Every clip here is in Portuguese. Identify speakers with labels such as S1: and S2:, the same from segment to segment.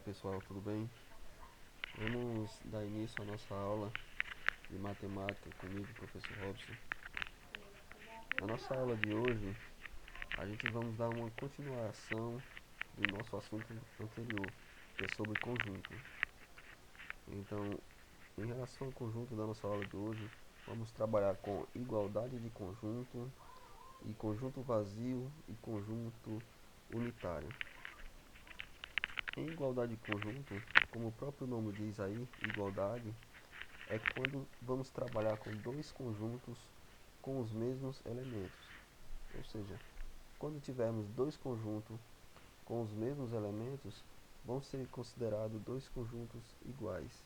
S1: Pessoal, tudo bem? Vamos dar início à nossa aula de matemática comigo, professor Robson. Na nossa aula de hoje, a gente vamos dar uma continuação do nosso assunto anterior, que é sobre conjunto. Então, em relação ao conjunto da nossa aula de hoje, vamos trabalhar com igualdade de conjunto e conjunto vazio e conjunto unitário. Em igualdade de conjunto, como o próprio nome diz aí, igualdade, é quando vamos trabalhar com dois conjuntos com os mesmos elementos. Ou seja, quando tivermos dois conjuntos com os mesmos elementos, vão ser considerados dois conjuntos iguais.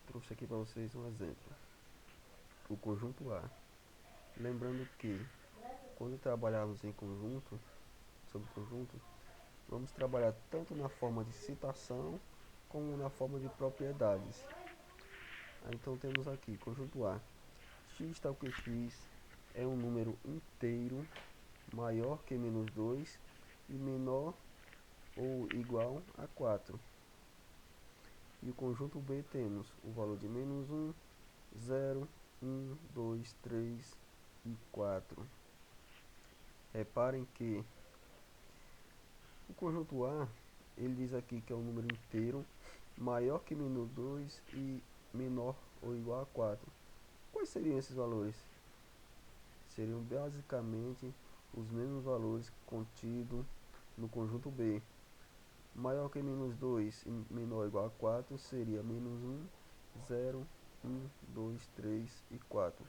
S1: Trouxe aqui para vocês um exemplo. O conjunto A. Lembrando que, quando trabalharmos em conjunto, sobre conjunto, vamos trabalhar tanto na forma de citação como na forma de propriedades. Então temos aqui, conjunto A. X tal que x é um número inteiro maior que menos 2 e menor ou igual a 4. E o conjunto B temos o valor de menos 1, 0, 1, 2, 3 e 4. Reparem que o conjunto A, ele diz aqui que é um número inteiro maior que menos 2 e menor ou igual a 4. Quais seriam esses valores? Seriam basicamente os mesmos valores contidos no conjunto B. Maior que menos 2 e menor ou igual a 4 seria menos 1, 0, 1, 2, 3 e 4.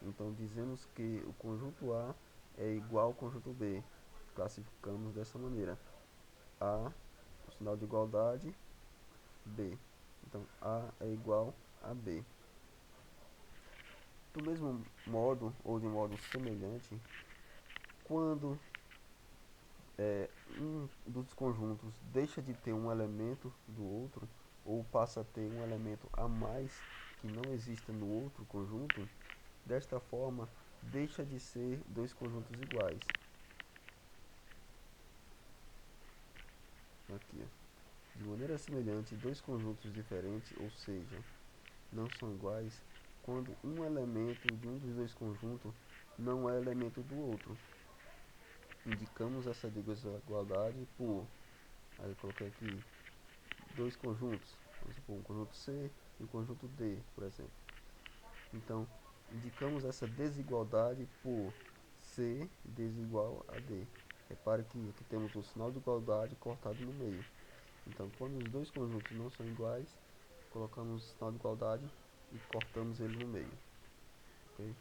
S1: Então dizemos que o conjunto A é igual ao conjunto B. Classificamos dessa maneira. A, o sinal de igualdade, B. Então A é igual a B. Do mesmo modo, ou de modo semelhante, quando um dos conjuntos deixa de ter um elemento do outro, ou passa a ter um elemento a mais que não exista no outro conjunto, desta forma deixa de ser dois conjuntos iguais. Aqui, de maneira semelhante, dois conjuntos diferentes, ou seja, não são iguais, quando um elemento de um dos dois conjuntos não é elemento do outro. Indicamos essa desigualdade por, aí eu coloquei aqui, dois conjuntos, vamos supor, um conjunto C e um conjunto D, por exemplo. Então, indicamos essa desigualdade por C desigual a D. Repare que aqui temos o sinal de igualdade cortado no meio. Então, quando os dois conjuntos não são iguais, colocamos o sinal de igualdade e cortamos ele no meio. Okay?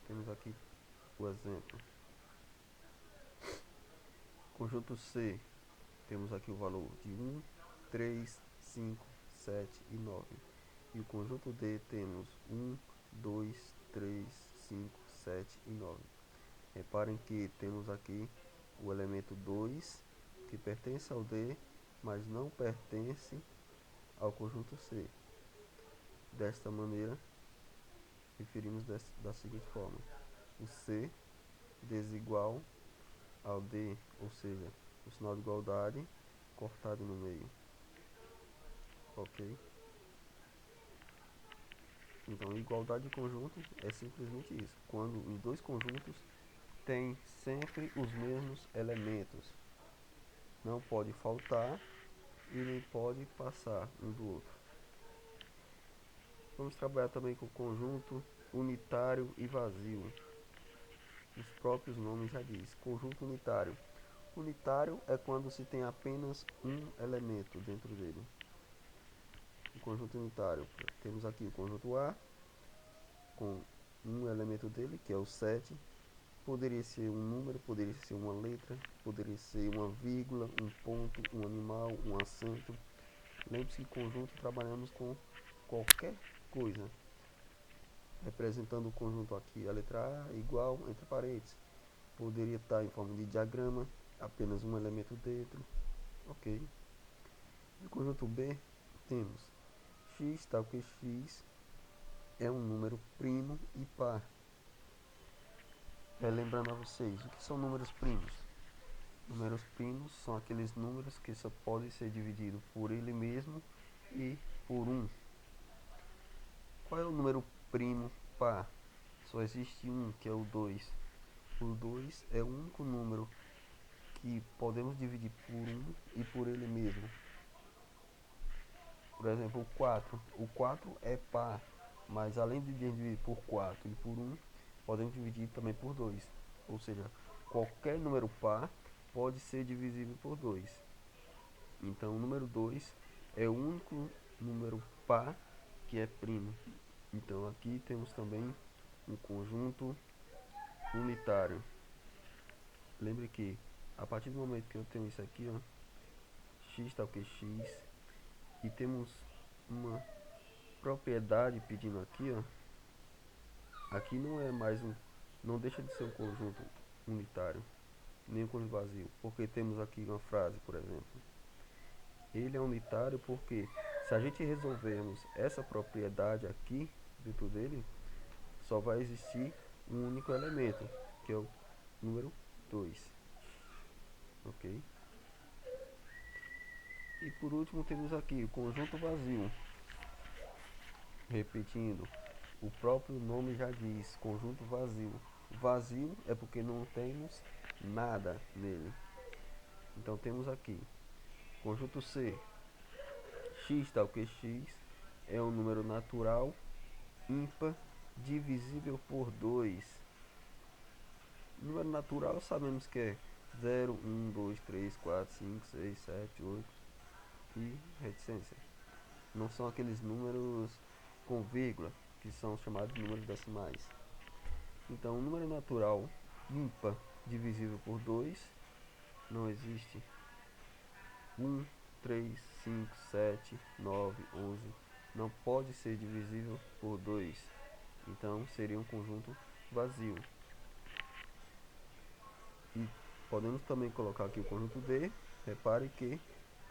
S1: Temos aqui o exemplo. Conjunto C, temos aqui o valor de 1, 3, 5, 7 e 9. E o conjunto D temos 1, 2, 3, 5, 7 e 9. Reparem que temos aqui o elemento 2, que pertence ao D, mas não pertence ao conjunto C. Desta maneira, referimos da seguinte forma: o C desigual ao D, ou seja, o sinal de igualdade cortado no meio. Ok? Então, igualdade de conjunto é simplesmente isso, quando os dois conjuntos têm sempre os mesmos elementos. Não pode faltar e nem pode passar um do outro. Vamos trabalhar também com o conjunto unitário e vazio. Os próprios nomes já diz, conjunto unitário. Unitário é quando se tem apenas um elemento dentro dele. O conjunto unitário, temos aqui o conjunto A, com um elemento dele, que é o 7. Poderia ser um número, poderia ser uma letra, poderia ser uma vírgula, um ponto, um animal, um acento. Lembre-se que conjunto trabalhamos com qualquer coisa. Representando o conjunto aqui, a letra A igual entre parênteses. Poderia estar em forma de diagrama, apenas um elemento dentro. Ok. No conjunto B, temos x tal que x é um número primo e par. Lembrando a vocês, o que são números primos? Números primos são aqueles números que só podem ser divididos por ele mesmo e por um. Qual é o número primo par? Só existe um, que é o 2. O 2 é o único número que podemos dividir por um e por ele mesmo. Por exemplo, o 4. O 4 é par, mas além de dividir por 4 e por um, podemos dividir também por 2. Ou seja, qualquer número par pode ser divisível por 2. Então, o número 2 é o único número par que é primo. Então, aqui temos também um conjunto unitário. Lembre que a partir do momento que eu tenho isso aqui, ó, x tal que x, e temos uma propriedade pedindo aqui, ó, aqui não é mais um, não deixa de ser um conjunto unitário, nem um conjunto vazio, porque temos aqui uma frase, por exemplo. Ele é unitário porque se a gente resolvermos essa propriedade aqui dentro dele, só vai existir um único elemento, que é o número 2. Ok? E por último temos aqui o conjunto vazio. Repetindo, o próprio nome já diz, conjunto vazio. Vazio é porque não temos nada nele. Então temos aqui, conjunto C, x tal que x é um número natural ímpar divisível por 2. Número natural sabemos que é 0, 1, 2, 3, 4, 5, 6, 7, 8 e reticência. Não são aqueles números com vírgula, que são chamados de números decimais. Então, o número natural ímpar divisível por 2 não existe. 1, 3, 5, 7, 9, 11 não pode ser divisível por 2. Então, seria um conjunto vazio. E podemos também colocar aqui o conjunto D. Repare que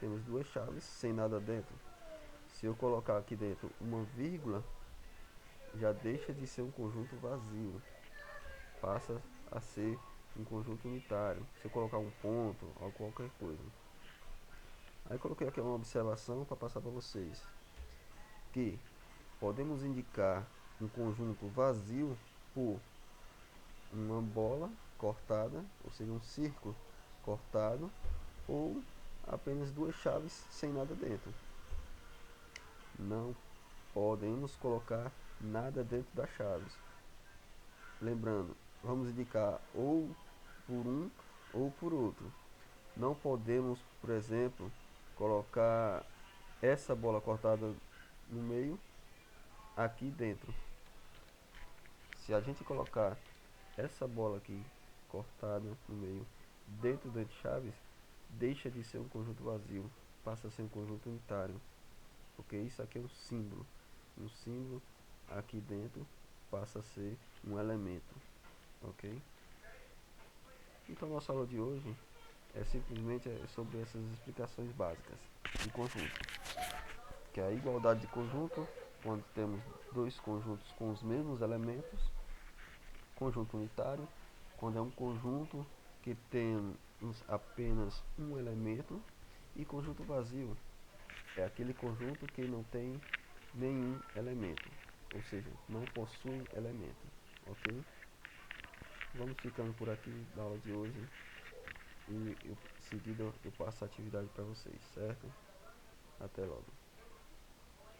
S1: temos duas chaves sem nada dentro. Se eu colocar aqui dentro uma vírgula, já deixa de ser um conjunto vazio, passa a ser um conjunto unitário. Se eu colocar um ponto ou qualquer coisa. Aí coloquei aqui uma observação para passar para vocês, que podemos indicar um conjunto vazio por uma bola cortada, ou seja, um círculo cortado, ou apenas duas chaves sem nada dentro. Não podemos colocar nada dentro das chaves. Lembrando, vamos indicar ou por um ou por outro. Não podemos, por exemplo, colocar essa bola cortada no meio aqui dentro. Se a gente colocar essa bola aqui cortada no meio dentro de chaves, deixa de ser um conjunto vazio, passa a ser um conjunto unitário, porque isso aqui é um símbolo. Um símbolo aqui dentro passa a ser um elemento, ok? Então nossa aula de hoje é simplesmente sobre essas explicações básicas de conjunto, que é a igualdade de conjunto, quando temos dois conjuntos com os mesmos elementos. Conjunto unitário, quando é um conjunto que tem apenas um elemento. E conjunto vazio é aquele conjunto que não tem nenhum elemento, ou seja, não possui elemento, ok? Vamos ficando por aqui na aula de hoje e em seguida eu passo a atividade para vocês, certo? Até logo.